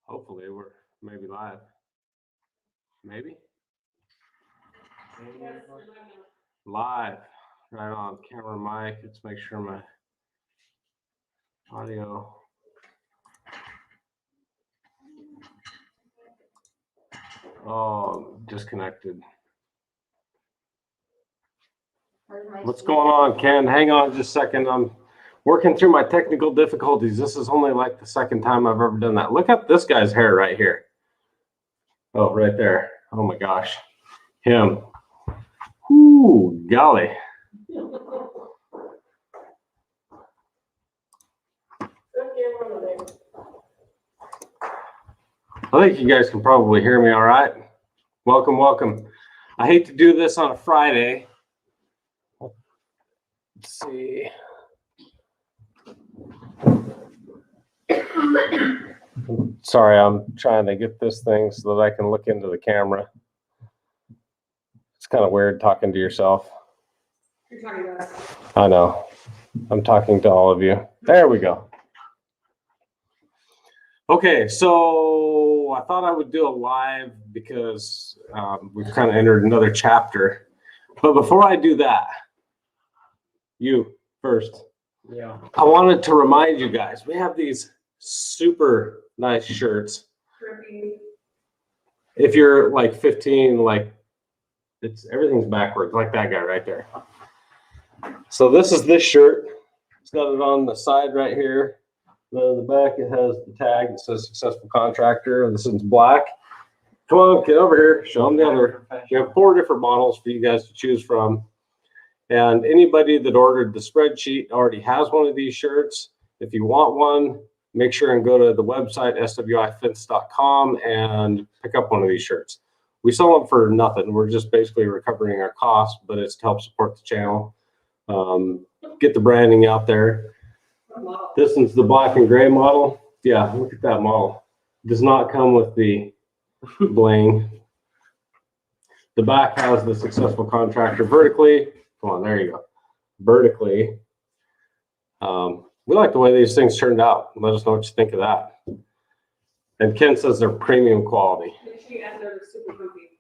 Hopefully we're maybe live. Maybe? Live. Right on camera mic. Let's make sure my audio. Oh, disconnected. What's going on, Ken? Hang on just a second. I'm working through my technical difficulties. This is only like the second time I've ever done that. Look at this guy's hair right here. Oh, right there. Oh my gosh. Him. Ooh, golly. I think you guys can probably hear me all right. Welcome, welcome. I hate to do this on a Friday. Let's see. Sorry, I'm trying to get this thing so that I can look into the camera. It's kind of weird talking to yourself. You're talking to us. I know. I'm talking to all of you. There we go. Okay, so I thought I would do a live because we've kind of entered another chapter. But before I do that, you first. Yeah. I wanted to remind you guys, we have these super nice shirts. Dripping. If you're like 15, like everything's backwards, like that guy right there. So this is this shirt. It's got it on the side right here. Then in the back it has the tag that says successful contractor. This is black. Come on, get over here. Show them the other. We have 4 different models for you guys to choose from. And anybody that ordered the spreadsheet already has one of these shirts. If you want one, make sure and go to the website, swifence.com, and pick up one of these shirts. We sell them for nothing. We're just basically recovering our costs, but it's to help support the channel, get the branding out there. This is the black and gray model. Yeah, look at that model. It does not come with the bling. The back has the successful contractor vertically. Come on, there you go. Vertically. We like the way these things turned out. Let us know what you think of that. And Ken says they're premium quality. They're super comfy.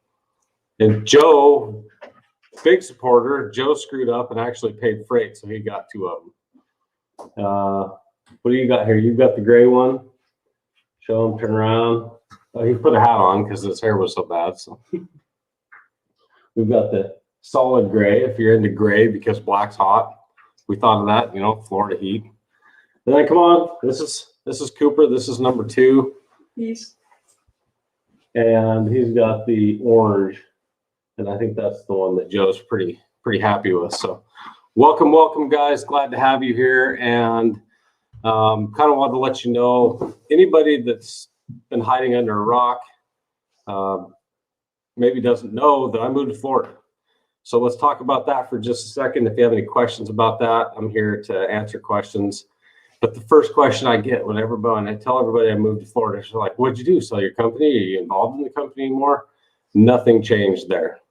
And Joe, big supporter, Joe screwed up and actually paid freight, so he got 2 of them. What do you got here? You've got the gray one. Show him, turn around. Oh, he put a hat on because his hair was so bad. So we've got the solid gray, if you're into gray because black's hot. We thought of that, you know, Florida heat. And then come on, this is Cooper. This is number 2. Peace. And he's got the orange. And I think that's the one that Joe's pretty happy with. So welcome, guys. Glad to have you here. And kind of wanted to let you know, anybody that's been hiding under a rock maybe doesn't know that I moved to Florida. So let's talk about that for just a second. If you have any questions about that, I'm here to answer questions. But the first question I get when I tell everybody I moved to Florida, they're like, what'd you do? Sell your company? Are you involved in the company anymore? Nothing changed there.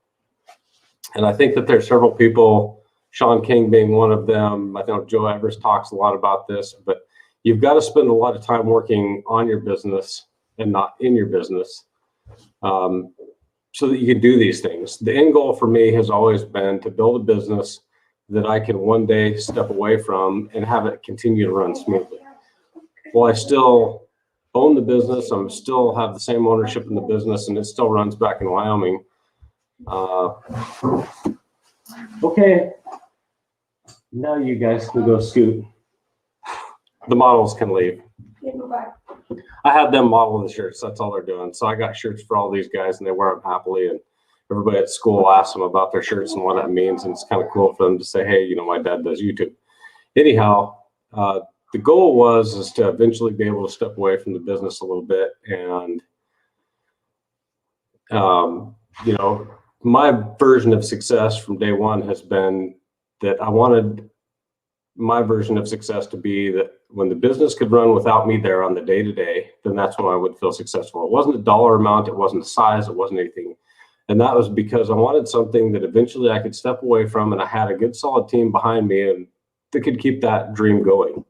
And I think that there's several people, Sean King being one of them. I know Joe Evers talks a lot about this, but you've got to spend a lot of time working on your business and not in your business. So that you can do these things. The end goal for me has always been to build a business that I can one day step away from and have it continue to run smoothly. Well, I still own the business. I'm still have the same ownership in the business, and it still runs back in Wyoming. Okay. Now you guys can go scoot. The models can leave. Yeah, go back. I had them model the shirts. That's all they're doing. So I got shirts for all these guys, and they wear them happily. And everybody at school asks them about their shirts and what that means. And it's kind of cool for them to say, hey, you know, my dad does YouTube. Anyhow, the goal is to eventually be able to step away from the business a little bit. And, you know, my version of success from day one has been that I wanted my version of success to be that when the business could run without me there on the day-to-day, then that's when I would feel successful. It wasn't a dollar amount. It wasn't a size. It wasn't anything. And that was because I wanted something that eventually I could step away from, and I had a good solid team behind me and that could keep that dream going.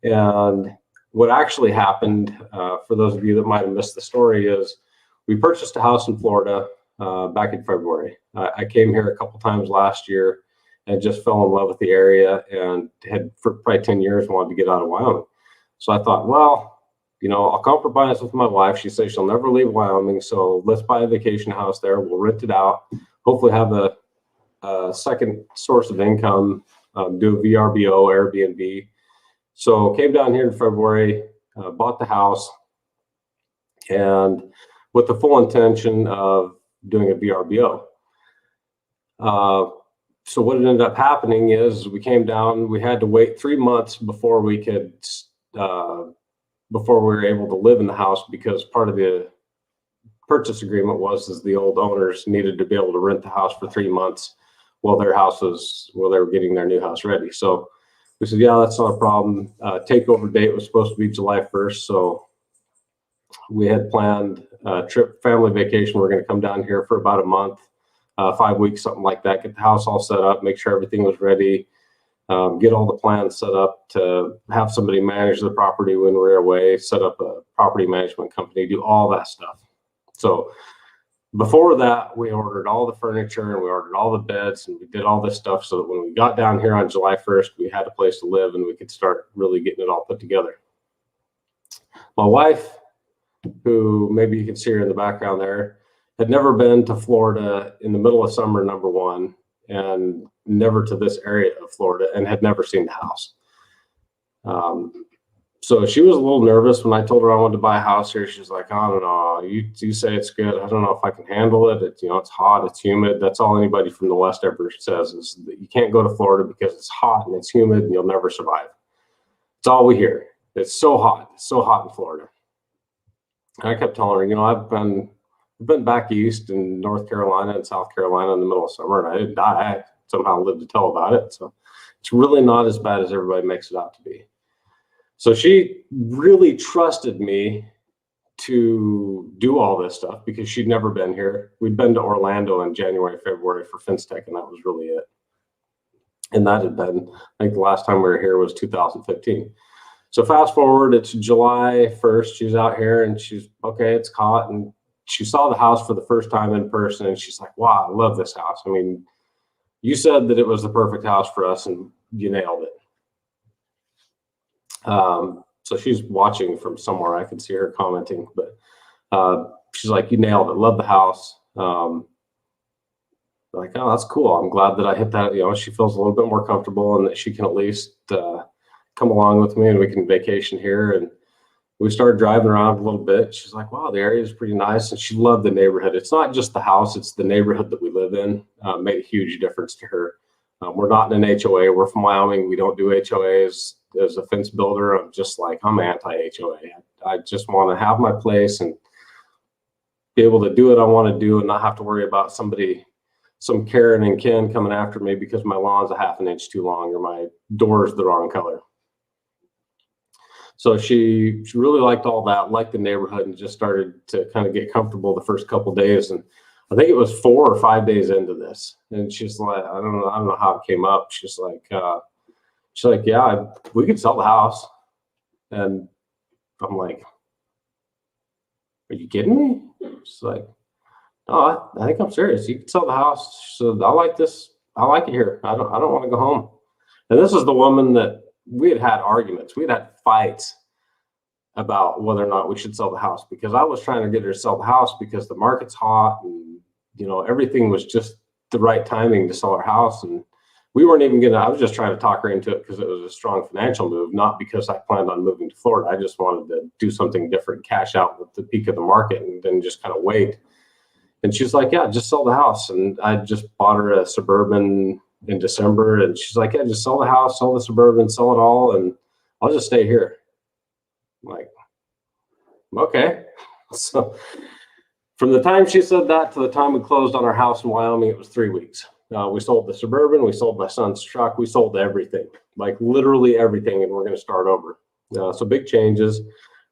And what actually happened, for those of you that might have missed the story, is we purchased a house in Florida back in February. I came here a couple times last year and just fell in love with the area, and had for probably 10 years wanted to get out of Wyoming. So I thought, well, you know, I'll compromise with my wife. She says she'll never leave Wyoming, so let's buy a vacation house there. We'll rent it out, hopefully have a second source of income, do a VRBO, Airbnb. So came down here in February, bought the house, and with the full intention of doing a VRBO. So what ended up happening is we came down, we had to wait 3 months before we could, before we were able to live in the house, because part of the purchase agreement was the old owners needed to be able to rent the house for 3 months while they were getting their new house ready. So we said, yeah, that's not a problem. Takeover date was supposed to be July 1st. So we had planned a trip, family vacation. We're going to come down here for about a month, 5 weeks, something like that, get the house all set up, make sure everything was ready, get all the plans set up to have somebody manage the property when we're away, set up a property management company, do all that stuff. So before that, we ordered all the furniture and we ordered all the beds and we did all this stuff so that when we got down here on July 1st, we had a place to live and we could start really getting it all put together. My wife, who maybe you can see her in the background there, had never been to Florida in the middle of summer, number one, and never to this area of Florida, and had never seen the house. So she was a little nervous when I told her I wanted to buy a house here. She's like, I don't know, you say it's good. I don't know if I can handle it. It's, you know, it's hot, it's humid. That's all anybody from the West ever says, is that you can't go to Florida because it's hot and it's humid and you'll never survive. It's all we hear. It's so hot. It's so hot in Florida. And I kept telling her, you know, I've been back east in North Carolina and South Carolina in the middle of summer, and I didn't die. I somehow lived to tell about it. So it's really not as bad as everybody makes it out to be. So she really trusted me to do all this stuff because she'd never been here. We'd been to Orlando in January, February for FinStech, and that was really it. And that had been, I think the last time we were here was 2015. So fast forward, it's July 1st. She's out here and she's, okay, it's hot. And she saw the house for the first time in person and she's like, wow, I love this house. I mean, you said that it was the perfect house for us and you nailed it. So she's watching from somewhere. I can see her commenting, but she's like, you nailed it. Love the house. Like, oh, that's cool. I'm glad that I hit that. You know, she feels a little bit more comfortable and that she can at least come along with me and we can vacation here. And we started driving around a little bit. She's like, wow, the area is pretty nice. And she loved the neighborhood. It's not just the house, it's the neighborhood that we live in. Made a huge difference to her. We're not in an HOA. We're from Wyoming. We don't do HOAs. As a fence builder, I'm just like, I'm anti-HOA. I just want to have my place and be able to do what I want to do and not have to worry about some Karen and Ken coming after me because my lawn's a half an inch too long or my door's the wrong color. So she really liked all that, liked the neighborhood, and just started to kind of get comfortable the first couple of days. And I think it was 4 or 5 days into this. And she's like, I don't know how it came up. She's like, yeah, we could sell the house. And I'm like, are you kidding me? She's like, no, I think I'm serious. You can sell the house. She said, I like this. I like it here. I don't want to go home. And this is the woman that we had arguments. We'd had fights about whether or not we should sell the house because I was trying to get her to sell the house because the market's hot and, you know, everything was just the right timing to sell our house. And we weren't even I was just trying to talk her into it because it was a strong financial move, not because I planned on moving to Florida. I just wanted to do something different, cash out with the peak of the market and then just kind of wait. And she's like, yeah, just sell the house. And I just bought her a Suburban in December. And she's like, yeah, just sell the house, sell the Suburban, sell it all. And I'll just stay here. I'm like, okay. So from the time she said that to the time we closed on our house in Wyoming, it was 3 weeks. We sold the Suburban, we sold my son's truck, we sold everything, like literally everything, and we're going to start over. So big changes,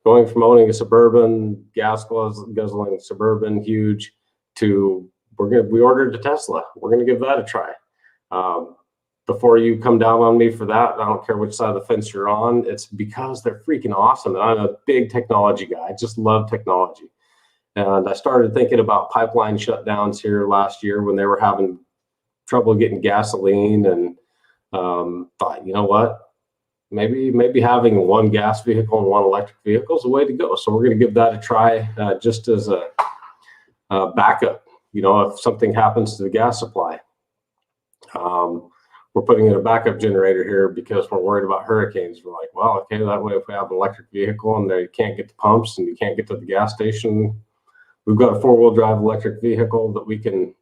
going from owning a Suburban, gas guzzling Suburban, huge, to we ordered a Tesla. We're going to give that a try. before you come down on me for that, I don't care which side of the fence you're on. It's because they're freaking awesome. And I'm a big technology guy. I just love technology. And I started thinking about pipeline shutdowns here last year when they were having trouble getting gasoline, and thought, you know what? Maybe having one gas vehicle and one electric vehicle is the way to go. So we're going to give that a try, just as a backup. You know, if something happens to the gas supply, we're putting in a backup generator here because we're worried about hurricanes. We're like, well, okay, that way if we have an electric vehicle and they can't get the pumps and you can't get to the gas station, we've got a 4-wheel drive electric vehicle that we can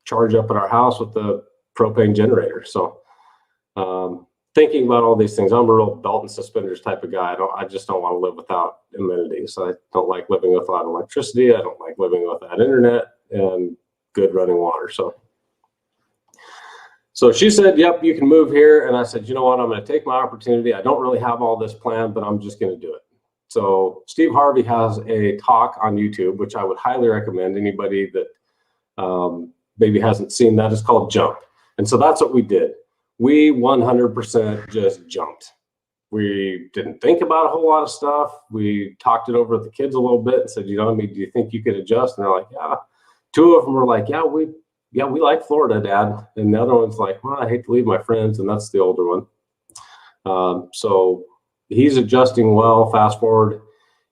charge up at our house with the propane generator. So thinking about all these things, I'm a real belt and suspenders type of guy. I just don't want to live without amenities. I don't like living without electricity. I don't like living without internet and good running water. So she said, yep, you can move here. And I said, you know what? I'm going to take my opportunity. I don't really have all this planned, but I'm just going to do it. So Steve Harvey has a talk on YouTube, which I would highly recommend anybody that maybe hasn't seen that. It's called Jump. And so that's what we did. We 100% just jumped. We didn't think about a whole lot of stuff. We talked it over with the kids a little bit and said, you know, I mean, do you think you could adjust? And they're like, yeah. 2 of them were like, yeah, we like Florida, Dad. And the other one's like, well, I hate to leave my friends. And that's the older one. So he's adjusting well. Fast forward,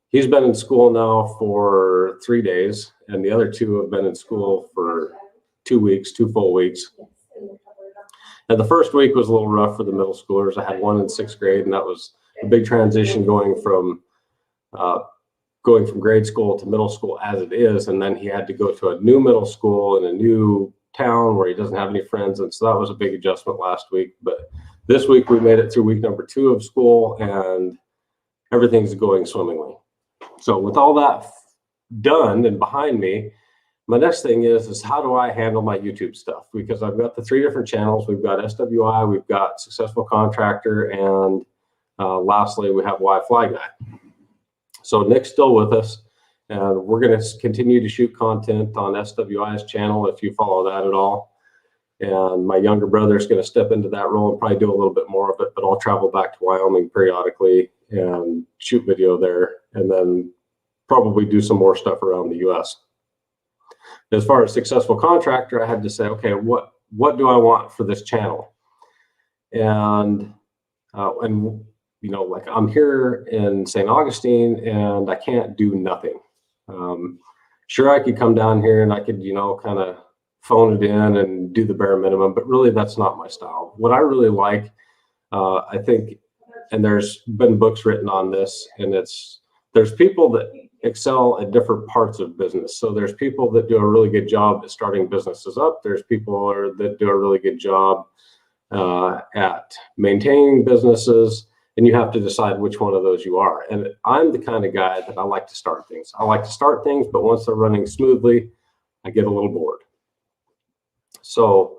he's been in school now for 3 days, and the other 2 have been in school for 2 weeks, 2 full weeks. And the first week was a little rough for the middle schoolers. I had one in 6th grade, and that was a big transition going from grade school to middle school as it is. And then he had to go to a new middle school in a new town where he doesn't have any friends. And so that was a big adjustment last week. But this week we made it through week number 2 of school, and everything's going swimmingly. So with all that done and behind me, my next thing is how do I handle my YouTube stuff? Because I've got the 3 different channels. We've got SWI, we've got Successful Contractor, and lastly, we have Why Fly Guy. So Nick's still with us, and we're going to continue to shoot content on SWI's channel if you follow that at all. And my younger brother is going to step into that role and probably do a little bit more of it, but I'll travel back to Wyoming periodically and shoot video there, and then probably do some more stuff around the US. As far as Successful Contractor, I had to say, okay, what do I want for this channel? And you know, like I'm here in St. Augustine and I can't do nothing. Sure, I could come down here and I could, you know, kind of phone it in and do the bare minimum, but really that's not my style. What I really like, I think, and there's been books written on this, and there's people that excel at different parts of business. So there's people that do a really good job at starting businesses up. There's people that do a really good job at maintaining businesses, and you have to decide which one of those you are. And I'm the kind of guy that I like to start things. I like to start things, but once they're running smoothly, I get a little bored. So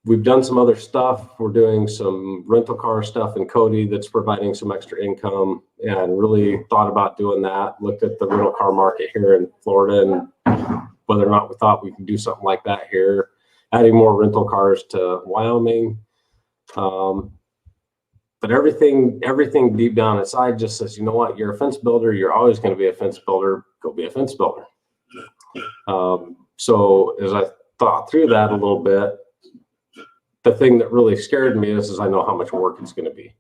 we've done some other stuff. We're doing some rental car stuff in Cody that's providing some extra income, and really thought about doing that. Looked at the rental car market here in Florida and whether or not we thought we could do something like that here, adding more rental cars to Wyoming. But everything deep down inside just says, you know what, you're a fence builder. You're always going to be a fence builder. Go be a fence builder. So as I thought through that a little bit, the thing that really scared me is I know how much work it's going to be.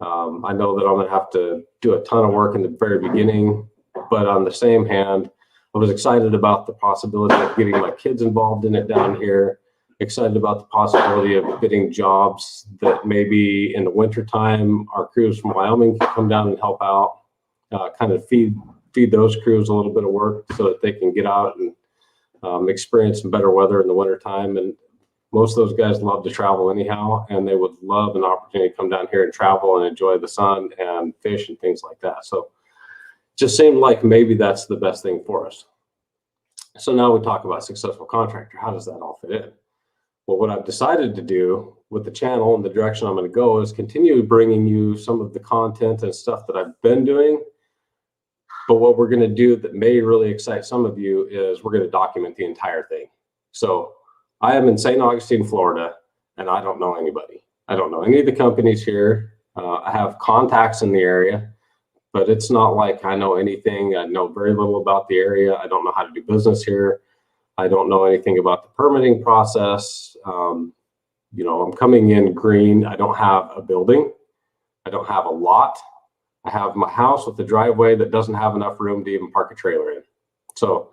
I know that I'm going to have to do a ton of work in the very beginning, but on the same hand, I was excited about the possibility of getting my kids involved in it down here, excited about the possibility of getting jobs that maybe in the wintertime, our crews from Wyoming can come down and help out, kind of feed those crews a little bit of work so that they can get out and experience some better weather in the wintertime. And most of those guys love to travel anyhow, and they would love an opportunity to come down here and travel and enjoy the sun and fish and things like that. So it just seemed like maybe that's the best thing for us. So now we talk about Successful Contractor. How does that all fit in? Well, what I've decided to do with the channel and the direction I'm going to go is continue bringing you some of the content and stuff that I've been doing. But what we're going to do that may really excite some of you is we're going to document the entire thing. So I am in St. Augustine, Florida, and I don't know anybody. I don't know any of the companies here. I have contacts in the area, but it's not like I know anything. I know very little about the area. I don't know how to do business here. I don't know anything about the permitting process. You know, I'm coming in green. I don't have a building. I don't have a lot. I have my house with a driveway that doesn't have enough room to even park a trailer in. So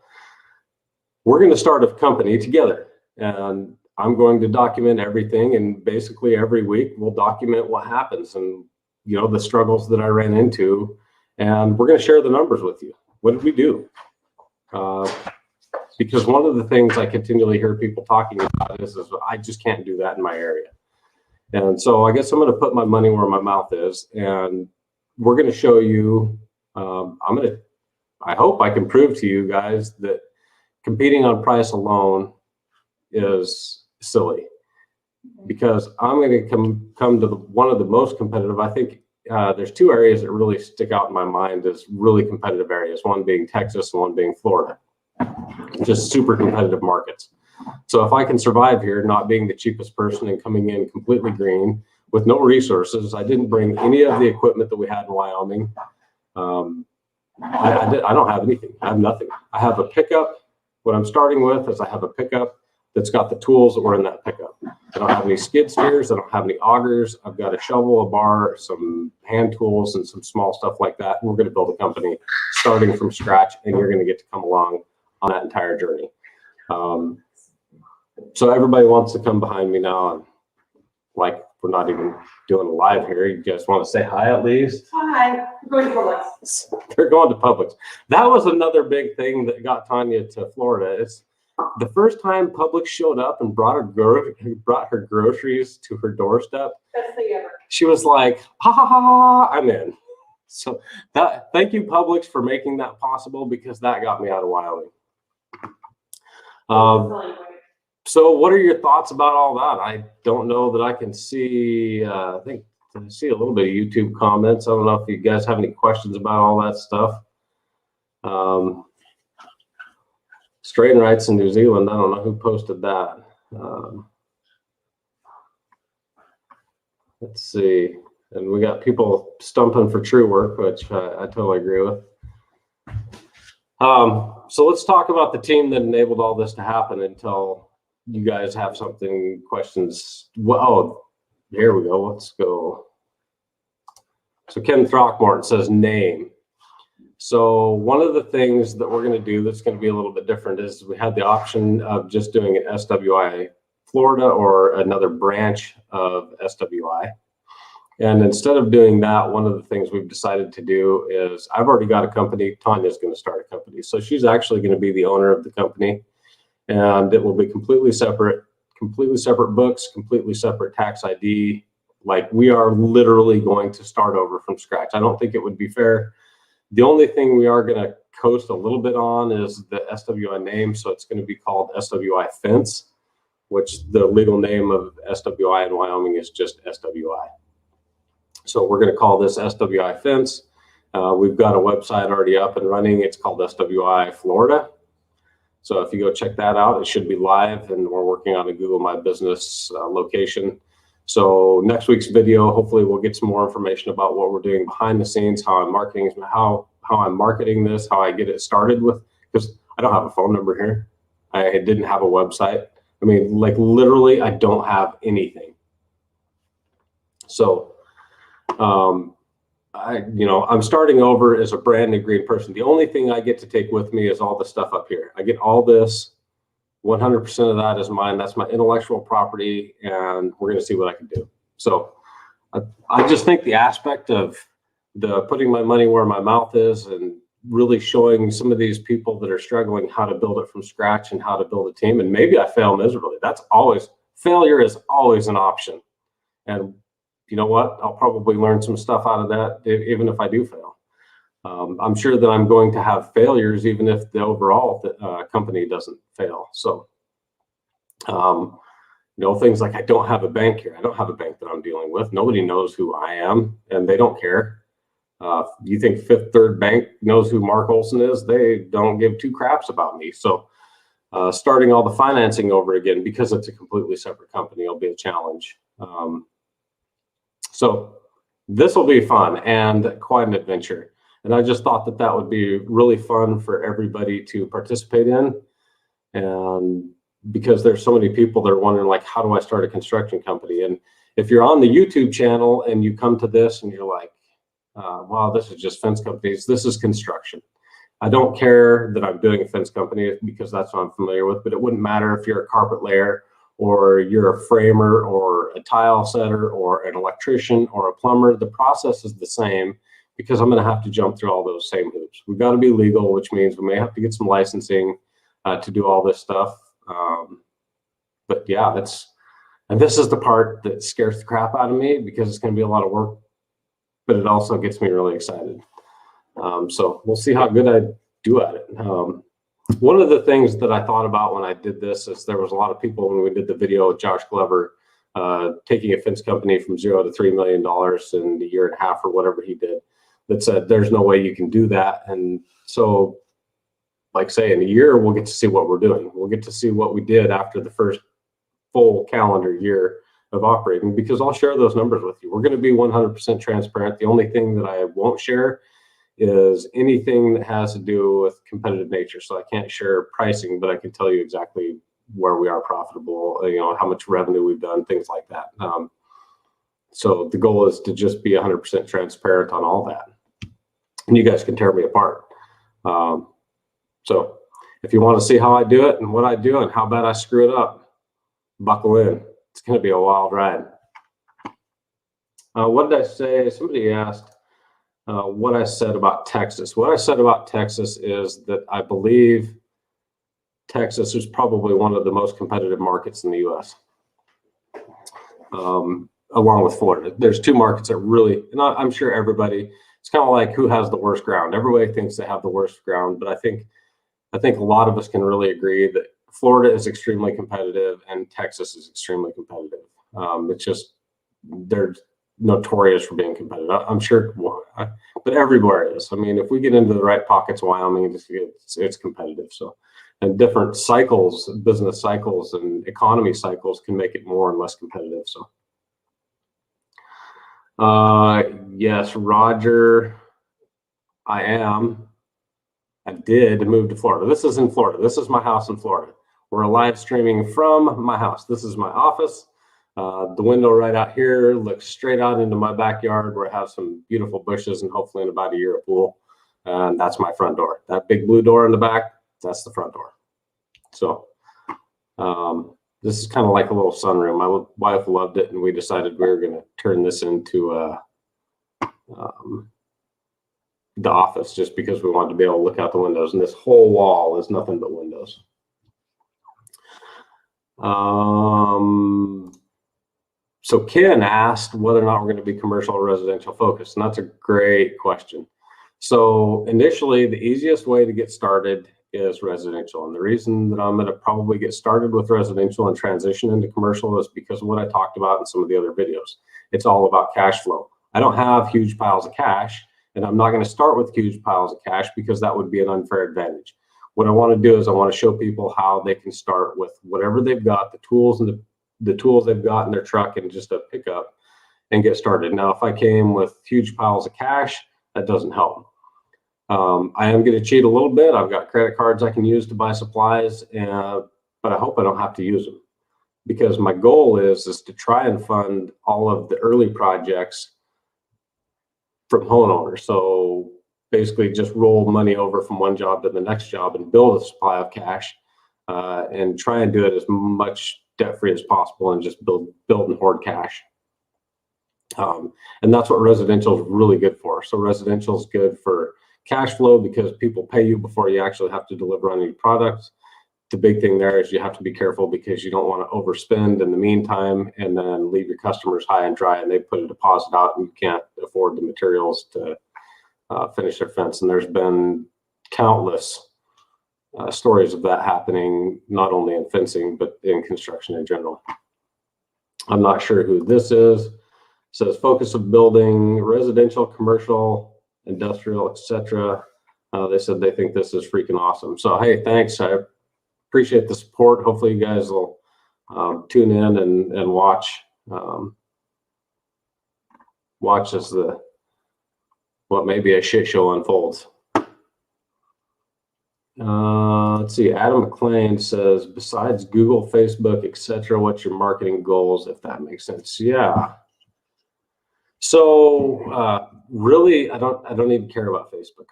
we're going to start a company together, and I'm going to document everything. And basically every week we'll document what happens and, you know, the struggles that I ran into, and we're going to share the numbers with you. What did we do? Because one of the things I continually hear people talking about is I just can't do that in my area. And so I guess I'm going to put my money where my mouth is, and we're going to show you, I hope I can prove to you guys that competing on price alone is silly, because I'm going to come to one of the most competitive. I think there's two areas that really stick out in my mind as really competitive areas, one being Texas and one being Florida. Just super competitive markets. So if I can survive here, not being the cheapest person and coming in completely green with no resources, I didn't bring any of the equipment that we had in Wyoming. I don't have anything. I have nothing. I have a pickup. What I'm starting with is I have a pickup that's got the tools that were in that pickup. I don't have any skid steers. I don't have any augers. I've got a shovel, a bar, some hand tools, and some small stuff like that. And we're going to build a company starting from scratch, and you're going to get to come along on that entire journey. So everybody wants to come behind me now, and like we're not even doing a live here. You guys want to say hi at least? Hi, we're going to Publix. They're going to Publix. That was another big thing that got Tanya to Florida. It's the first time Publix showed up and brought her groceries to her doorstep. Best thing ever. She was like, ha ha ha, I'm in. So thank you, Publix, for making that possible, because that got me out of Wyoming. So what are your thoughts about all that? I don't know that I can see, I think I see a little bit of YouTube comments. I don't know if you guys have any questions about all that stuff. Straighten Rights in New Zealand, I don't know who posted that. Let's see. And we got people stumping for true work, which I totally agree with. So let's talk about the team that enabled all this to happen until you guys have something, questions. Well, oh, here we go. Let's go. So Ken Throckmorton says name. So one of the things that we're going to do that's going to be a little bit different is we had the option of just doing an SWI Florida or another branch of SWI. And instead of doing that, one of the things we've decided to do is I've already got a company. Tanya's going to start a company. So she's actually going to be the owner of the company, and it will be completely separate books, completely separate tax ID. Like, we are literally going to start over from scratch. I don't think it would be fair. The only thing we are going to coast a little bit on is the SWI name. So it's going to be called SWI Fence, which the legal name of SWI in Wyoming is just SWI. So we're going to call this SWI Fence. We've got a website already up and running. It's called SWI Florida. So if you go check that out, it should be live, and we're working on a Google My Business location. So next week's video, hopefully we'll get some more information about what we're doing behind the scenes, how I'm marketing, how I'm marketing this, how I get it started with, because I don't have a phone number here. I didn't have a website. I mean, like, literally, I don't have anything. So, I'm starting over as a brand new green person. The only thing I get to take with me is all the stuff up here. I get all this. 100% of that is mine. That's my intellectual property, and we're going to see what I can do. So I just think the aspect of the putting my money where my mouth is and really showing some of these people that are struggling how to build it from scratch and how to build a team. And maybe I fail miserably. Failure is always an option. And you know what? I'll probably learn some stuff out of that, even if I do fail. I'm sure that I'm going to have failures, even if the overall company doesn't fail. So, things like I don't have a bank here. I don't have a bank that I'm dealing with. Nobody knows who I am, and they don't care. You think Fifth Third Bank knows who Mark Olson is? They don't give two craps about me. So Starting all the financing over again because it's a completely separate company will be a challenge. So this will be fun and quite an adventure. And I just thought that that would be really fun for everybody to participate in. And because there's so many people that are wondering, like, how do I start a construction company? And if you're on the YouTube channel and you come to this and you're like, wow, this is just fence companies, this is construction. I don't care that I'm doing a fence company because that's what I'm familiar with, but it wouldn't matter if you're a carpet layer or you're a framer or a tile setter or an electrician or a plumber. The process is the same because I'm going to have to jump through all those same hoops. We've got to be legal, which means we may have to get some licensing to do all this stuff. But yeah, and this is the part that scares the crap out of me because it's going to be a lot of work, but it also gets me really excited. So we'll see how good I do at it. One of the things that I thought about when I did this is there was a lot of people when we did the video with Josh Glover, taking a fence company from $0 to $3 million in a year and a half or whatever he did, that said, there's no way you can do that. And so, like say in a year, we'll get to see what we're doing. We'll get to see what we did after the first full calendar year of operating, because I'll share those numbers with you. We're going to be 100% transparent. The only thing that I won't share is anything that has to do with competitive nature. So I can't share pricing, but I can tell you exactly where we are profitable, how much revenue we've done, things like that. So the goal is to just be 100% transparent on all that. And you guys can tear me apart. So if you want to see how I do it and what I do and how bad I screw it up, buckle in. It's going to be a wild ride. What did I say? Somebody asked what I said about Texas. What I said about Texas is that I believe Texas is probably one of the most competitive markets in the U.S. Along with Florida. There's two markets that really, and I'm sure everybody, it's kind of like who has the worst ground. Everybody thinks they have the worst ground, but I think a lot of us can really agree that Florida is extremely competitive and Texas is extremely competitive. It's just, they're notorious for being competitive. I'm sure, but everywhere is. I mean, if we get into the right pockets of Wyoming, it's competitive. So, and different cycles, business cycles and economy cycles can make it more and less competitive. So, yes, Roger, I did move to Florida. This is in Florida. This is my house in Florida. We're live streaming from my house. This is my office. The window right out here looks straight out into my backyard where I have some beautiful bushes and hopefully in about a year a pool. And that's my front door. That big blue door in the back, that's the front door. So this is kind of like a little sunroom. My wife loved it, and we decided we were going to turn this into the office just because we wanted to be able to look out the windows. And this whole wall is nothing but windows. So Ken asked whether or not we're going to be commercial or residential focused, and that's a great question. So initially, the easiest way to get started is residential. And the reason that I'm going to probably get started with residential and transition into commercial is because of what I talked about in some of the other videos. It's all about cash flow. I don't have huge piles of cash, and I'm not going to start with huge piles of cash because that would be an unfair advantage. What I want to do is I want to show people how they can start with whatever they've got, the tools and the tools they've got in their truck and just a pickup, and get started. Now, if I came with huge piles of cash, that doesn't help. I am going to cheat a little bit. I've got credit cards I can use to buy supplies, but I hope I don't have to use them, because my goal is to try and fund all of the early projects from homeowners. So basically just roll money over from one job to the next job and build a supply of cash, and try and do it as much debt-free as possible and just build and hoard cash. And that's what residential is really good for. So residential is good for cash flow because people pay you before you actually have to deliver on your products. The big thing there is you have to be careful because you don't want to overspend in the meantime and then leave your customers high and dry and they put a deposit out and you can't afford the materials to finish their fence. And there's been countless stories of that happening, not only in fencing, but in construction in general. I'm not sure who this is. It says focus of building, residential, commercial, industrial, etc. They said they think this is freaking awesome. So, hey, thanks. I appreciate the support. Hopefully you guys will tune in and watch as what may be a shit show unfolds. Let's see. Adam McLean says, besides Google, Facebook, etc., what's your marketing goals, if that makes sense? Yeah. So really, I don't even care about Facebook.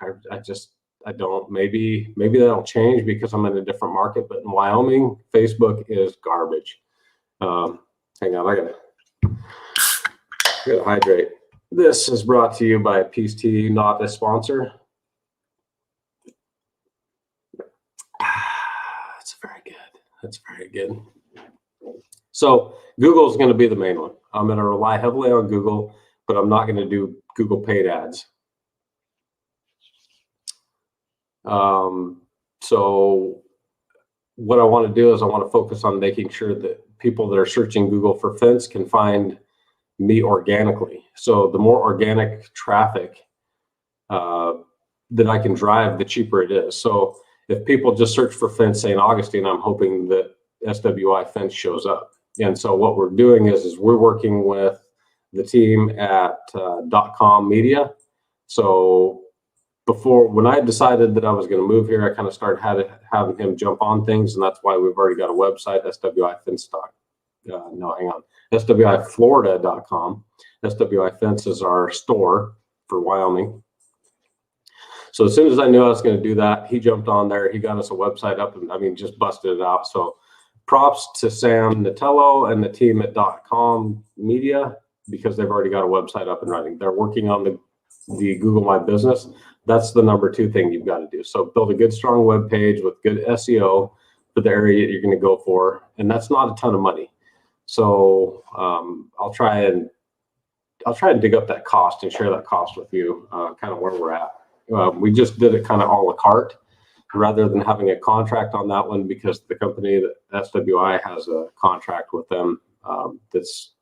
I don't. Maybe that'll change because I'm in a different market. But in Wyoming, Facebook is garbage. Hang on, I gotta hydrate. This is brought to you by Peace Tea, not a sponsor. That's very good. That's very good. So Google is going to be the main one. I'm going to rely heavily on Google, but I'm not going to do Google paid ads. So what I want to do is I want to focus on making sure that people that are searching Google for fence can find me organically. So the more organic traffic that I can drive, the cheaper it is. So if people just search for fence St. Augustine, I'm hoping that SWI fence shows up. And so what we're doing is we're working with the team at .com media. So when I decided that I was going to move here, I kind of started having him jump on things, and that's why we've already got a website, SWI Fence SWIFlorida.com. SWI Fence is our store for Wyoming. So as soon as I knew I was going to do that, he jumped on there. He got us a website up, and just busted it out. So props to Sam Natello and the team at .com media, because they've already got a website up and running. They're working on the Google My Business. That's the number 2 thing you've got to do. So build a good, strong web page with good SEO for the area you're going to go for. And that's not a ton of money. So I'll try and dig up that cost and share that cost with you, kind of where we're at. We just did it kind of a la carte rather than having a contract on that one, because the company that SWI has a contract with them that's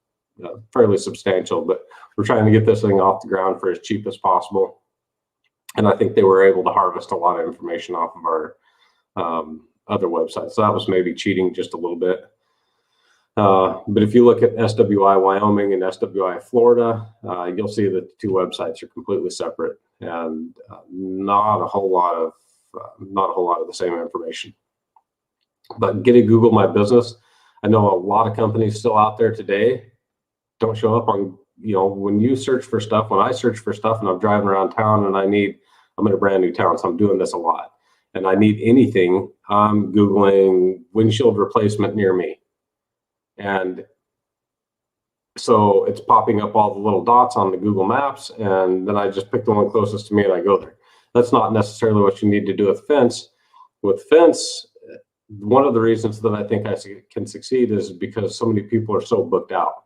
fairly substantial, but we're trying to get this thing off the ground for as cheap as possible. And I think they were able to harvest a lot of information off of our other websites. So that was maybe cheating just a little bit. But if you look at SWI Wyoming and SWI Florida, you'll see that the 2 websites are completely separate, and not a whole lot of the same information. But getting Google My Business, I know a lot of companies still out there today don't show up on, when you search for stuff, when I search for stuff and I'm driving around town and I'm in a brand new town, so I'm doing this a lot, and I need anything, I'm Googling windshield replacement near me. And so it's popping up all the little dots on the Google Maps, and then I just pick the one closest to me and I go there. That's not necessarily what you need to do with fence. With fence, one of the reasons that I think I can succeed is because so many people are so booked out.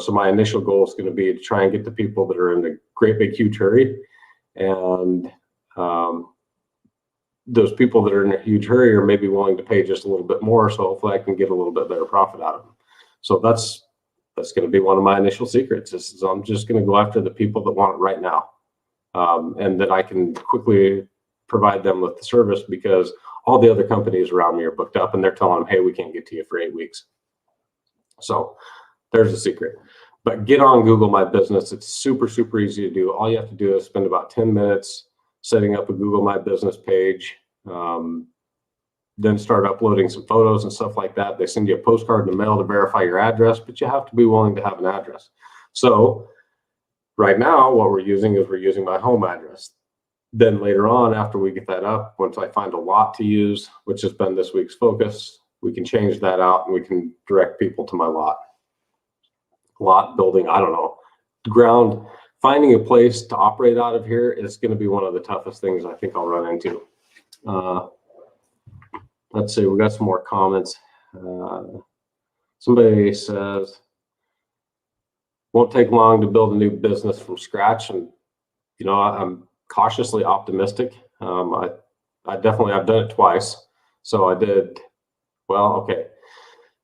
So my initial goal is going to be to try and get the people that are in the great big huge hurry, and those people that are in a huge hurry are maybe willing to pay just a little bit more. So hopefully I can get a little bit better profit out of them. So that's going to be one of my initial secrets. Is I'm just going to go after the people that want it right now, and that I can quickly provide them with the service, because all the other companies around me are booked up and they're telling them, hey, we can't get to you for 8 weeks. So there's a secret. But get on Google My Business. It's super, super easy to do. All you have to do is spend about 10 minutes setting up a Google My Business page, then start uploading some photos and stuff like that. They send you a postcard in the mail to verify your address, but you have to be willing to have an address. So right now, what we're using my home address. Then later on, after we get that up, once I find a lot to use, which has been this week's focus, we can change that out and we can direct people to my lot. Lot building, I don't know, ground, finding a place to operate out of here is going to be one of the toughest things I think I'll run into. Let's see, we got some more comments. Somebody says, won't take long to build a new business from scratch. And, I'm cautiously optimistic. I've done it twice. So I did, well, okay.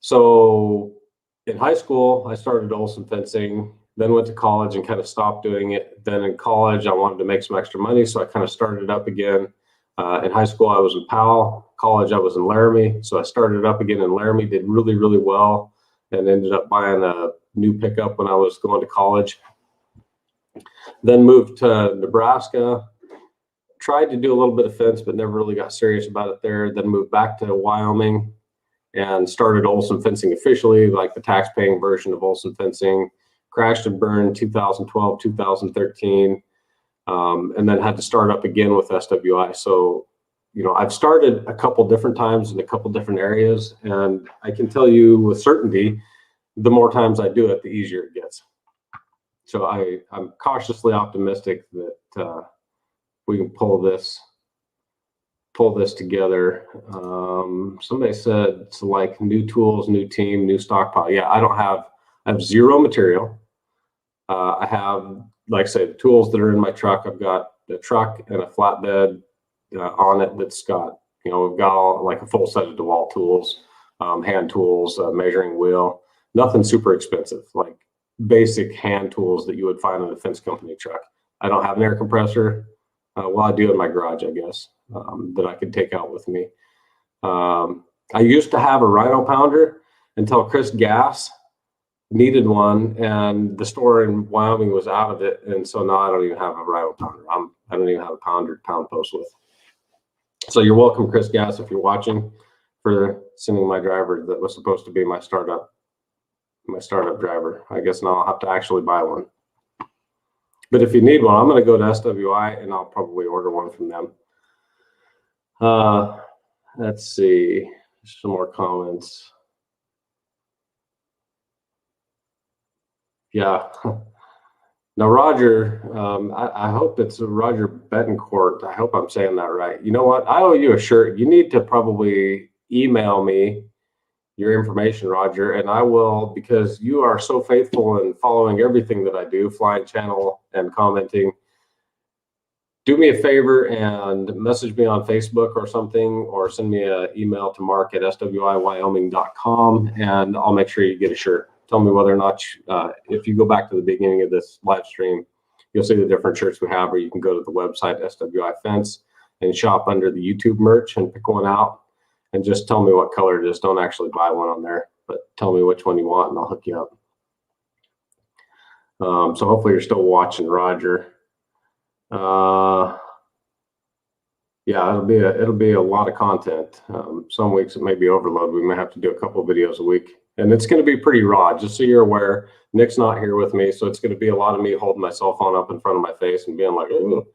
So in high school, I started Olson fencing, then went to college and kind of stopped doing it. Then in college, I wanted to make some extra money, so I kind of started up again. In high school, I was in Powell. College, I was in Laramie. So I started up again in Laramie, did really, really well, and ended up buying a new pickup when I was going to college. Then moved to Nebraska. Tried to do a little bit of fence, but never really got serious about it there. Then moved back to Wyoming and started Olson Fencing officially, like the tax-paying version of Olson Fencing. Crashed and burned 2012, 2013, and then had to start up again with SWI. So, you know, I've started a couple different times in a couple different areas, and I can tell you with certainty, the more times I do it, the easier it gets. So I'm cautiously optimistic that we can pull this together. Somebody said it's like new tools, new team, new stockpile. Yeah, I have zero material. I have, like I say, the tools that are in my truck. I've got the truck and a flatbed on it that's got, you know, we've got all like a full set of DeWalt tools, hand tools, measuring wheel, nothing super expensive, like basic hand tools that you would find in a fence company truck. I don't have an air compressor. Well, I do in my garage, I guess, that I could take out with me. I used to have a Rhino pounder until Chris Gass needed one, and the store in Wyoming was out of it, and so now I don't even have a Rhino pounder. I don't even have a pound post with. So you're welcome, Chris Gass, if you're watching, for sending my driver that was supposed to be my startup driver. I guess now I'll have to actually buy one. But if you need one, I'm going to go to SWI and I'll probably order one from them. Let's see, some more comments. Yeah. Now, Roger, I hope it's Roger Betancourt. I hope I'm saying that right. You know what? I owe you a shirt. You need to probably email me your information, Roger, and I will, because you are so faithful in following everything that I do, flying channel and commenting. Do me a favor and message me on Facebook or something, or send me an email to mark@swiwyoming.com, and I'll make sure you get a shirt. Tell me whether or not, if you go back to the beginning of this live stream, you'll see the different shirts we have, or you can go to the website, SWI Fence, and shop under the YouTube merch and pick one out. And just tell me what color it is. Don't actually buy one on there, but tell me which one you want and I'll hook you up. So hopefully you're still watching, Roger. Yeah, it'll be a lot of content. Some weeks it may be overload. We may have to do a couple of videos a week, and it's going to be pretty raw, just so you're aware. Nick's not here with me, so it's going to be a lot of me holding my cell phone up in front of my face and being like, ooh.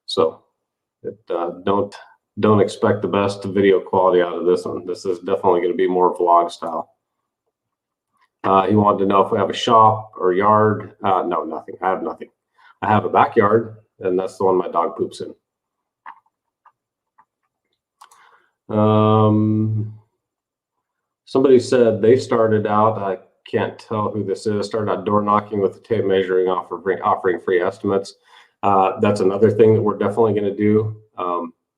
So don't expect the best video quality out of this one. This is definitely going to be more vlog style. He wanted to know if we have a shop or yard. No, nothing. I have nothing. I have a backyard, and that's the one my dog poops in. Somebody said they started out, I can't tell who this is, started out door knocking with the tape measuring, offering free estimates. That's another thing that we're definitely going to do.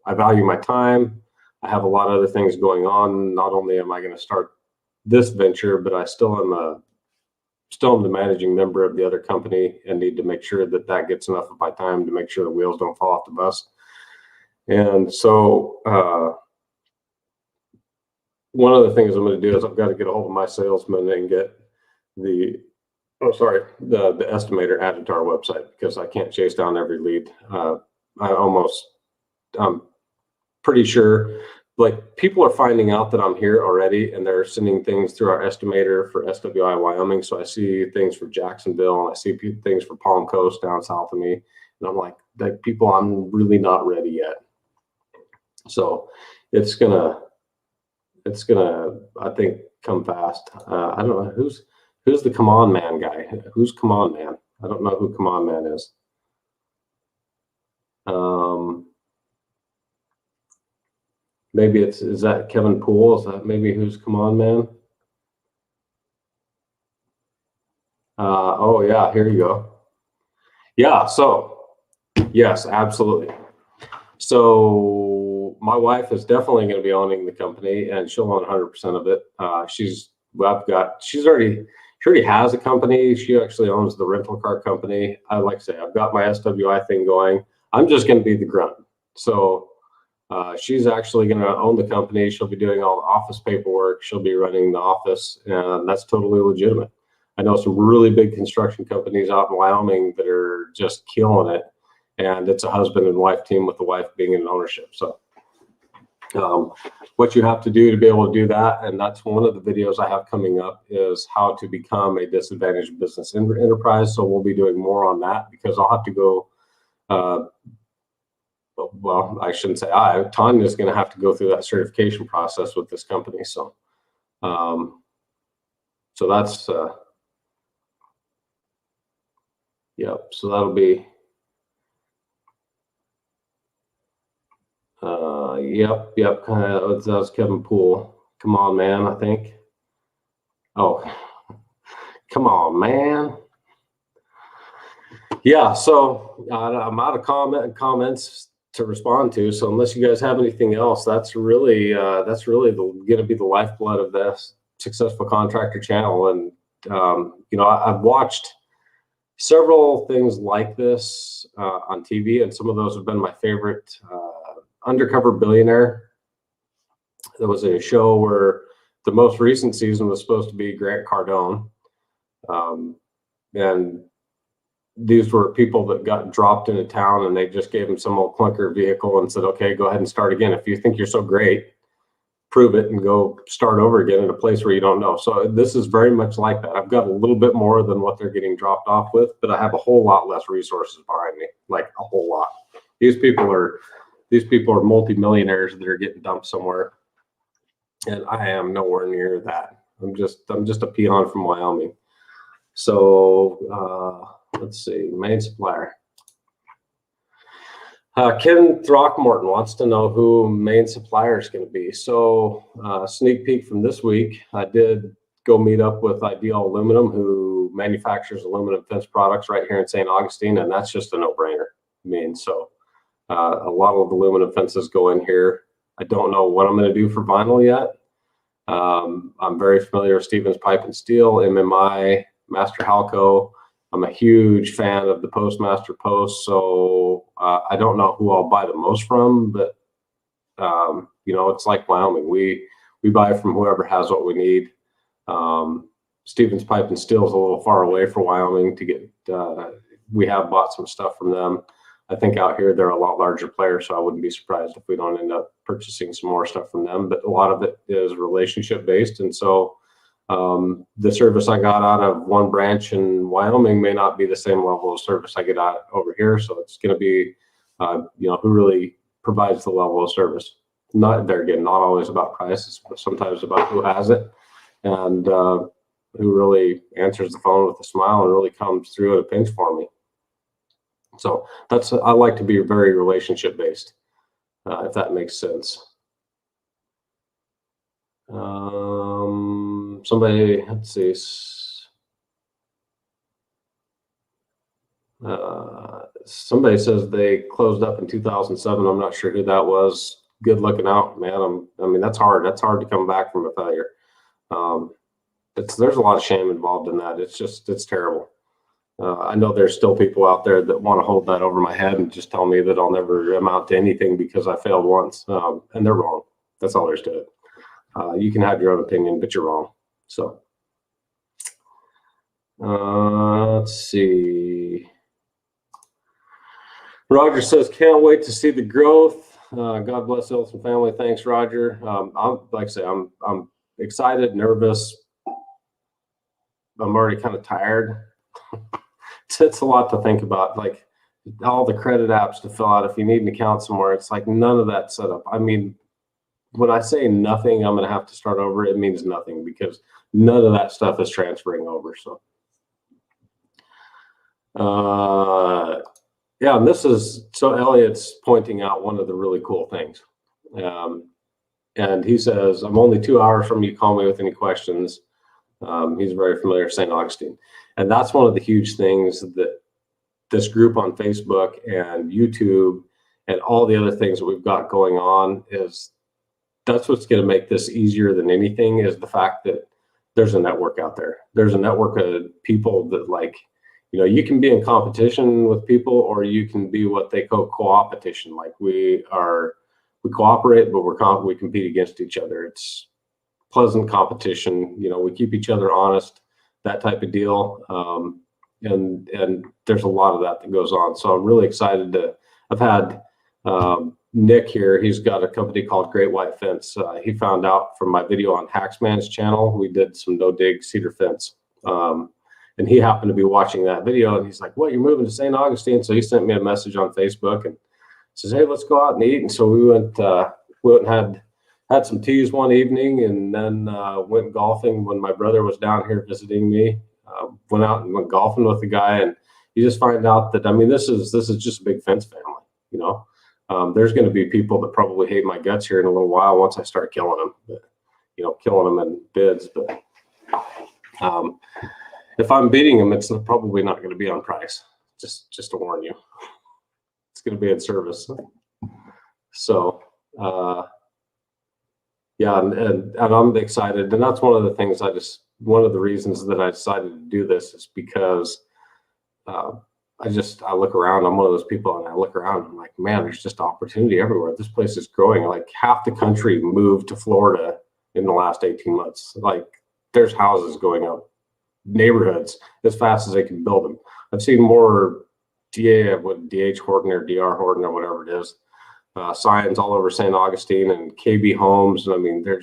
I value my time. I have a lot of other things going on. Not only am I going to start this venture, but I still am the managing member of the other company and need to make sure that that gets enough of my time to make sure the wheels don't fall off the bus. And so one of the things I'm going to do is I've got to get a hold of my salesman and get the estimator added to our website, because I can't chase down every lead. I'm pretty sure, like, people are finding out that I'm here already, and they're sending things through our estimator for SWI Wyoming. So I see things for Jacksonville, and I see things for Palm Coast down south of me, and I'm like people, I'm really not ready yet. So it's gonna, I think, come fast. I don't know who's the come on man guy. Who's come on man? I don't know who come on man is. Maybe is that Kevin Poole? Is that maybe who's come on man? Oh yeah, here you go. Yeah, so yes, absolutely. So my wife is definitely going to be owning the company, and she'll own 100% of it. She already has a company. She actually owns the rental car company. I like to say, I've got my SWI thing going. I'm just going to be the grunt. So She's actually going to own the company. She'll be doing all the office paperwork. She'll be running the office, and that's totally legitimate. I know some really big construction companies out in Wyoming that are just killing it, and it's a husband and wife team with the wife being in ownership. So what you have to do to be able to do that, and that's one of the videos I have coming up, is how to become a disadvantaged business enterprise. So we'll be doing more on that, because I'll have to go, well, I shouldn't say Tanya's going to have to go through that certification process with this company. So, so that's, yep. So that'll be, yep. That was Kevin Poole. Come on, man. I think. Oh, come on, man. Yeah. So I'm out of comments to respond to. So unless you guys have anything else, that's really going to be the lifeblood of this Successful Contractor channel. And you know, I've watched several things like this on TV, and some of those have been my favorite. Undercover Billionaire. There was a show where the most recent season was supposed to be Grant Cardone, and these were people that got dropped in a town, and they just gave them some old clunker vehicle and said, okay, go ahead and start again. If you think you're so great, prove it and go start over again in a place where you don't know. So this is very much like that. I've got a little bit more than what they're getting dropped off with, but I have a whole lot less resources behind me, like a whole lot. These people are multimillionaires that are getting dumped somewhere, and I am nowhere near that. I'm just a peon from Wyoming. So let's see, main supplier. Ken Throckmorton wants to know who main supplier is going to be. So sneak peek from this week, I did go meet up with Ideal Aluminum, who manufactures aluminum fence products right here in St. Augustine, and that's just a no-brainer. I mean, so a lot of aluminum fences go in here. I don't know what I'm going to do for vinyl yet. I'm very familiar with Stevens Pipe and Steel, MMI, Master Halco. I'm a huge fan of the Postmaster Post, so I don't know who I'll buy the most from, but you know, it's like Wyoming. We buy from whoever has what we need. Stevens Pipe and Steel is a little far away for Wyoming to get. We have bought some stuff from them. I think out here they're a lot larger player, so I wouldn't be surprised if we don't end up purchasing some more stuff from them. But a lot of it is relationship based, and so the service I got out of one branch in Wyoming may not be the same level of service I get out over here. So it's going to be, you know, who really provides the level of service. Not there again, not always about prices, but sometimes about who has it, and who really answers the phone with a smile and really comes through at a pinch for me. So that's, I like to be very relationship based, if that makes sense. Somebody, let's see. Somebody says they closed up in 2007. I'm not sure who that was. Good looking out, man. I mean, that's hard. That's hard to come back from a failure. There's a lot of shame involved in that. It's terrible. I know there's still people out there that want to hold that over my head and just tell me that I'll never amount to anything because I failed once. And they're wrong. That's all there's to it. You can have your own opinion, but you're wrong. So let's see. Roger says, can't wait to see the growth. God bless Elson family. Thanks, Roger. I'm like I say, I'm excited, nervous. I'm already kind of tired. It's a lot to think about, like all the credit apps to fill out. If you need an account somewhere, it's like none of that set up. I mean, when I say nothing, I'm going to have to start over. It means nothing because none of that stuff is transferring over. So, yeah, and this is, so Elliot's pointing out one of the really cool things. And he says, I'm only 2 hours from you. Call me with any questions. He's very familiar with St. Augustine. And that's one of the huge things that this group on Facebook and YouTube and all the other things that we've got going on is, that's what's going to make this easier than anything, is the fact that there's a network out there. There's a network of people that, like, you know, you can be in competition with people, or you can be what they call co-opetition. Like we are we cooperate, but we compete against each other. It's pleasant competition. You know, we keep each other honest, that type of deal. And there's a lot of that goes on. So I'm really excited I've had Nick here. He's got a company called Great White Fence. He found out from my video on Hacksman's channel. We did some no-dig cedar fence. And he happened to be watching that video, and he's like, "What, you're moving to St. Augustine?" So he sent me a message on Facebook and says, "Hey, let's go out and eat." And so we went and had some teas one evening, and then went golfing when my brother was down here visiting me. Went out and went golfing with the guy, and you just find out that, I mean, this is just a big fence family, you know. There's going to be people that probably hate my guts here in a little while once I start killing them, but, you know, killing them in bids. But if I'm beating them, it's probably not going to be on price. Just to warn you, it's going to be in service. So yeah, and I'm excited, and that's one of the things one of the reasons that I decided to do this is because I look around. I'm one of those people, and I look around. I'm like, man, there's just opportunity everywhere. This place is growing. Like half the country moved to Florida in the last 18 months. Like there's houses going up, neighborhoods as fast as they can build them. I've seen more DH Horton or DR Horton or whatever it is, signs all over St. Augustine and KB Homes. I mean, they're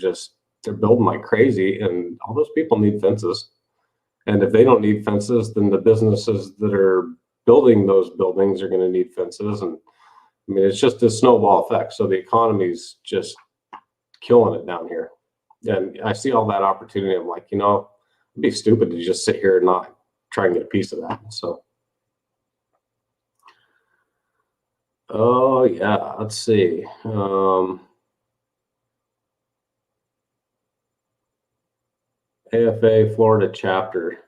building like crazy, and all those people need fences. And if they don't need fences, then the businesses that are building those buildings are going to need fences. And I mean, it's just a snowball effect. So the economy's just killing it down here. And I see all that opportunity. I'm like, you know, it'd be stupid to just sit here and not try and get a piece of that. So, oh yeah, let's see. AFA Florida chapter.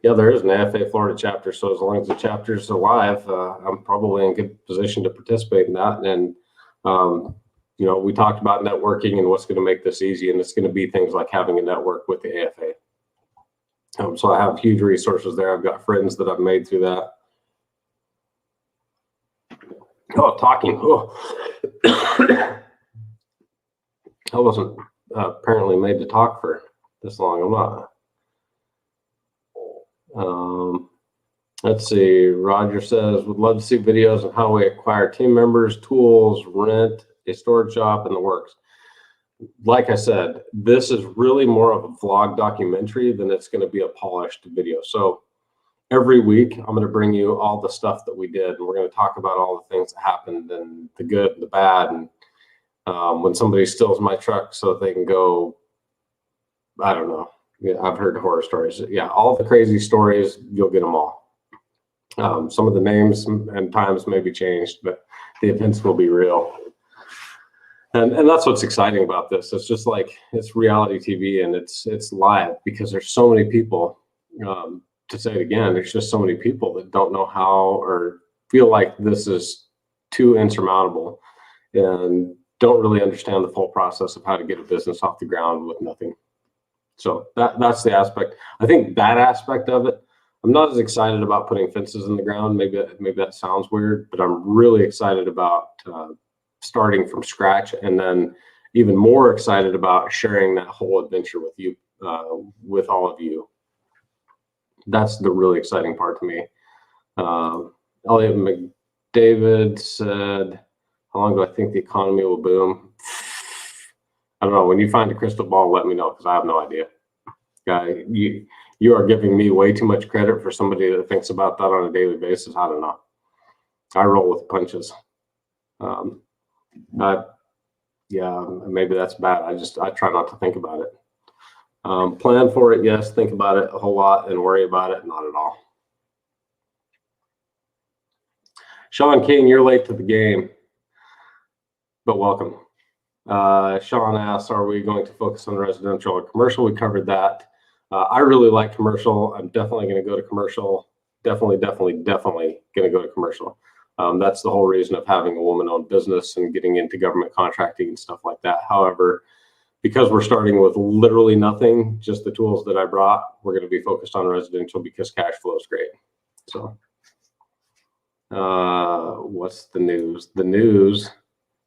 Yeah, there is an AFA Florida chapter. So as long as the chapter is alive, I'm probably in good position to participate in that. And, you know, we talked about networking and what's going to make this easy. And it's going to be things like having a network with the AFA. So I have huge resources there. I've got friends that I've made through that. Oh, talking. Oh. I wasn't apparently made to talk for this long. I'm not. Let's see. Roger says, would love to see videos on how we acquire team members, tools, rent a storage shop, and the works. Like I said, this is really more of a vlog documentary than it's going to be a polished video. So every week I'm going to bring you all the stuff that we did, and we're going to talk about all the things that happened, and the good and the bad, and when somebody steals my truck so they can go, I don't know. Yeah, I've heard horror stories. Yeah, all the crazy stories, you'll get them all. Some of the names and times may be changed, but the events will be real. And that's what's exciting about this. It's just like, it's reality TV, and it's live, because there's so many people, to say it again, there's just so many people that don't know how, or feel like this is too insurmountable, and don't really understand the full process of how to get a business off the ground with nothing. So that's the aspect. I think that aspect of it, I'm not as excited about putting fences in the ground. Maybe that sounds weird, but I'm really excited about starting from scratch, and then even more excited about sharing that whole adventure with you, with all of you. That's the really exciting part to me. Elliot McDavid said, how long do I think the economy will boom? I don't know. When you find a crystal ball, let me know, because I have no idea. Guy, you are giving me way too much credit for somebody that thinks about that on a daily basis. I don't know. I roll with the punches. Yeah, maybe that's bad. I try not to think about it. Plan for it, yes. Think about it a whole lot, and worry about it, not at all. Sean King, you're late to the game, but welcome. Sean asks, are we going to focus on residential or commercial? We covered that. I really like commercial. I'm definitely going to go to commercial. Definitely going to go to commercial. That's the whole reason of having a woman-owned business and getting into government contracting and stuff like that. However, because we're starting with literally nothing, just the tools that I brought, we're going to be focused on residential because cash flow is great. So what's the news? The news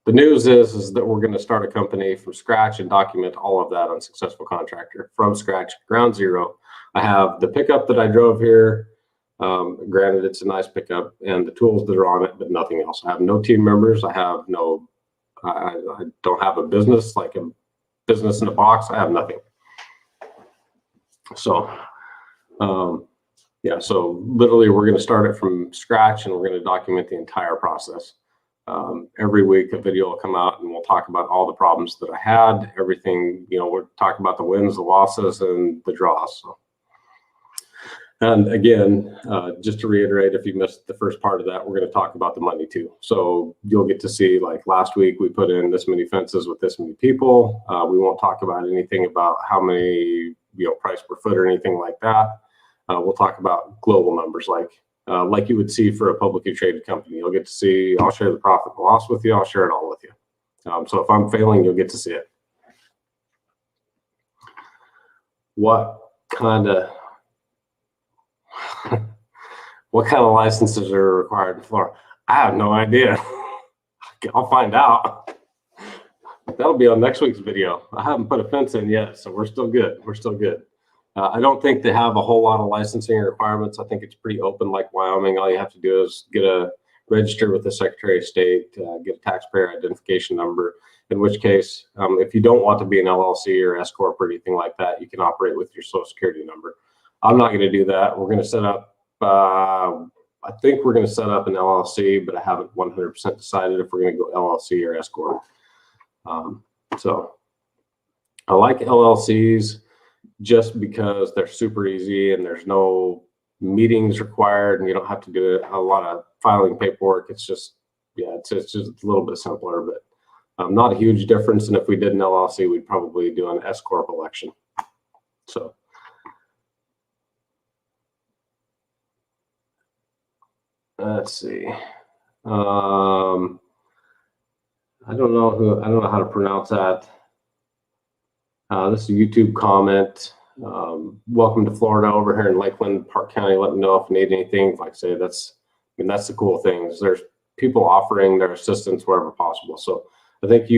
the news is that we're going to start a company from scratch and document all of that on Successful Contractor from scratch, ground zero. I have the pickup that I drove here. Granted, it's a nice pickup, and the tools that are on it, but nothing else. I have no team members. I have no, I don't have a business, like a business in a box. I have nothing. So, yeah, so literally we're going to start it from scratch, and we're going to document the entire process. Every week a video will come out, and we'll talk about all the problems that I had, everything, you know, we'll talk about the wins, the losses, and the draws. So. And again, just to reiterate, if you missed the first part of that, we're going to talk about the money too. So you'll get to see, like last week, we put in this many fences with this many people. We won't talk about anything about how many, you know, price per foot or anything like that. We'll talk about global numbers, like you would see for a publicly traded company. You'll get to see, I'll share the profit and loss with you. I'll share it all with you. So if I'm failing, you'll get to see it. What kind of licenses are required in Florida? I have no idea. I'll find out. That'll be on next week's video. I haven't put a fence in yet, so we're still good. We're still good. I don't think they have a whole lot of licensing requirements. I think it's pretty open, like Wyoming. All you have to do is register with the Secretary of State, get a taxpayer identification number, in which case, if you don't want to be an LLC or S Corp or anything like that, you can operate with your Social Security number. I'm not going to do that. We're going to set up, I think we're going to set up an LLC, but I haven't 100% decided if we're going to go LLC or S Corp. So I like LLCs just because they're super easy and there's no meetings required, and you don't have to do a lot of filing paperwork. It's just, yeah, it's just a little bit simpler, but not a huge difference. And if we did an LLC, we'd probably do an S Corp election. So. Let's see. I don't know how to pronounce that. This is a YouTube comment. Welcome to Florida, over here in Lakeland, Park County. Let me know if you need anything. Like I say, that's the cool thing, is there's people offering their assistance wherever possible. So I think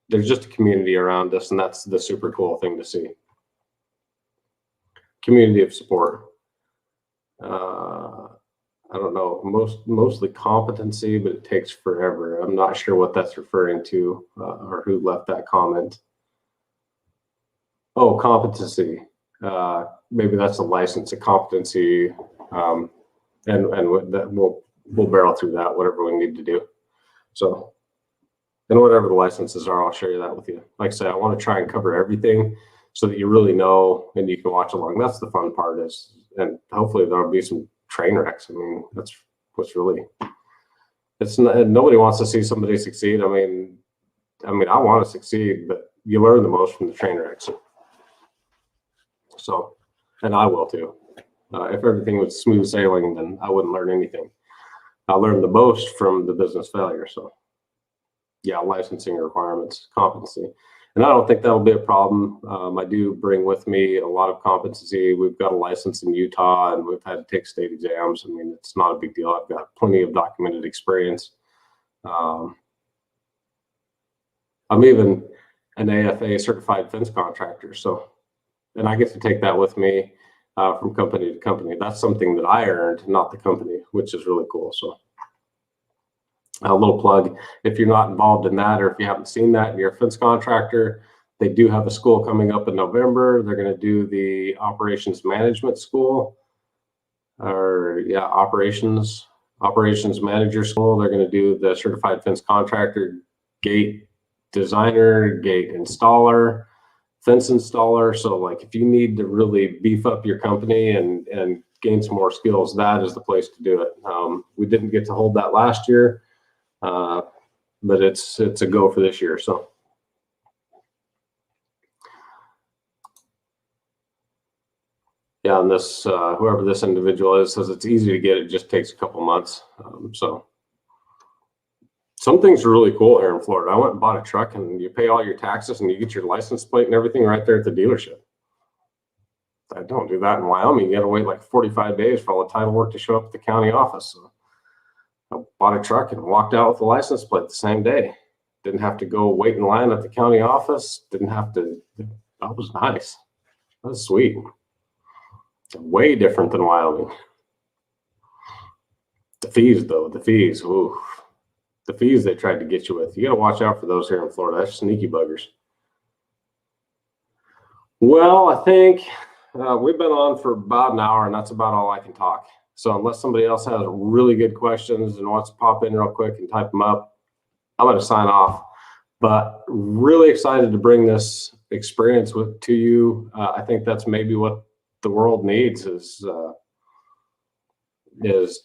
there's just a community around us, and that's the super cool thing to see. Community of support. I don't know, mostly competency, but it takes forever. I'm not sure what that's referring to, or who left that comment. Oh, competency. Maybe that's a license, a competency, and that we'll barrel through that, whatever we need to do. So, and whatever the licenses are, I'll share you that with you. Like I said, I want to try and cover everything so that you really know and you can watch along. That's the fun part and hopefully there'll be some train wrecks. I mean, that's what's really, it's not, nobody wants to see somebody succeed. I mean, I want to succeed, but you learn the most from the train wrecks. So, and I will too. If everything was smooth sailing, then I wouldn't learn anything. I learned the most from the business failure. So yeah, licensing requirements, competency. And I don't think that'll be a problem. I do bring with me a lot of competency. We've got a license in Utah, and we've had to take state exams. I mean, it's not a big deal. I've got plenty of documented experience. I'm even an AFA certified fence contractor. So, and I get to take that with me from company to company. That's something that I earned, not the company, which is really cool. So a little plug, if you're not involved in that, or if you haven't seen that and you're a fence contractor, they do have a school coming up in November. They're going to do the operations management school, or yeah, operations manager school. They're going to do the certified fence contractor, gate designer, gate installer, fence installer. So like, if you need to really beef up your company and gain some more skills, that is the place to do it. We didn't get to hold that last year. But it's a go for this year. So yeah, and this whoever this individual is says it's easy to get. It just takes a couple months. So some things are really cool here in Florida. I went and bought a truck, and you pay all your taxes and you get your license plate and everything right there at the dealership. I don't do that in Wyoming. You got to wait like 45 days for all the title work to show up at the county office. So I bought a truck and walked out with a license plate the same day. Didn't have to go wait in line at the county office. Didn't have to. That was nice. That was sweet. Way different than Wyoming. The fees, though, the fees. Ooh, the fees they tried to get you with. You got to watch out for those here in Florida. That's sneaky buggers. Well, I think we've been on for about an hour, and that's about all I can talk. So unless somebody else has really good questions and wants to pop in real quick and type them up, I'm going to sign off. But really excited to bring this experience to you. I think that's maybe what the world needs is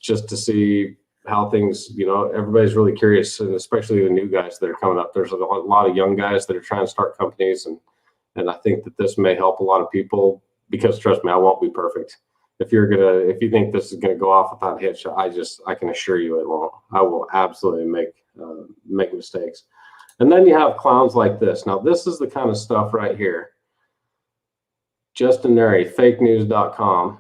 just to see how things, everybody's really curious, and especially the new guys that are coming up. There's a lot of young guys that are trying to start companies, and I think that this may help a lot of people, because trust me, I won't be perfect. If you think this is gonna go off without a hitch, I can assure you it won't. I will absolutely make mistakes. And then you have clowns like this. Now this is the kind of stuff right here. Justin Neri, fakenews.com.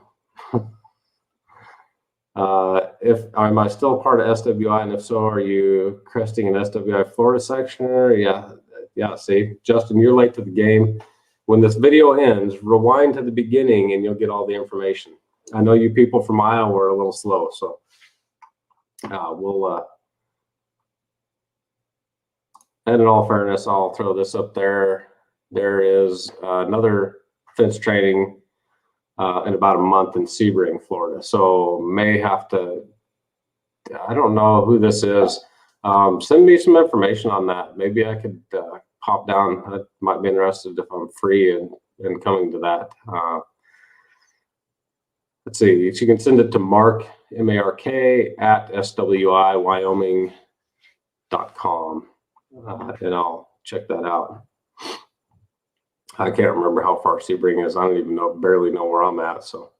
Am I still part of SWI, and if so, are you cresting an SWI Florida sectioner? Yeah. See, Justin, you're late to the game. When this video ends, rewind to the beginning, and you'll get all the information. I know you people from Iowa are a little slow, so we'll. And in all fairness, I'll throw this up there. There is another fence training in about a month in Sebring, Florida. So may have to, I don't know who this is. Send me some information on that. Maybe I could pop down. I might be interested if I'm free and coming to that. Let's see, you can send it to Mark, M-A-R-K, at SWIWyoming.com, and I'll check that out. I can't remember how far Sebring is. I don't even barely know where I'm at. So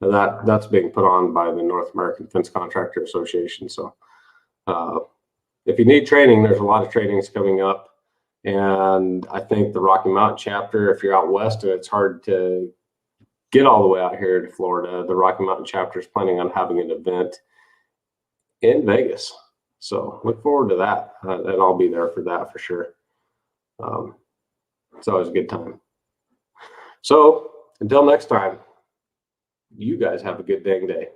that's being put on by the North American Fence Contractor Association. So if you need training, there's a lot of trainings coming up. And I think the Rocky Mountain chapter, if you're out west and it's hard to get all the way out here to Florida, the Rocky Mountain chapter is planning on having an event in Vegas. So look forward to that. And I'll be there for that for sure. It's always a good time. So until next time, you guys have a good dang day.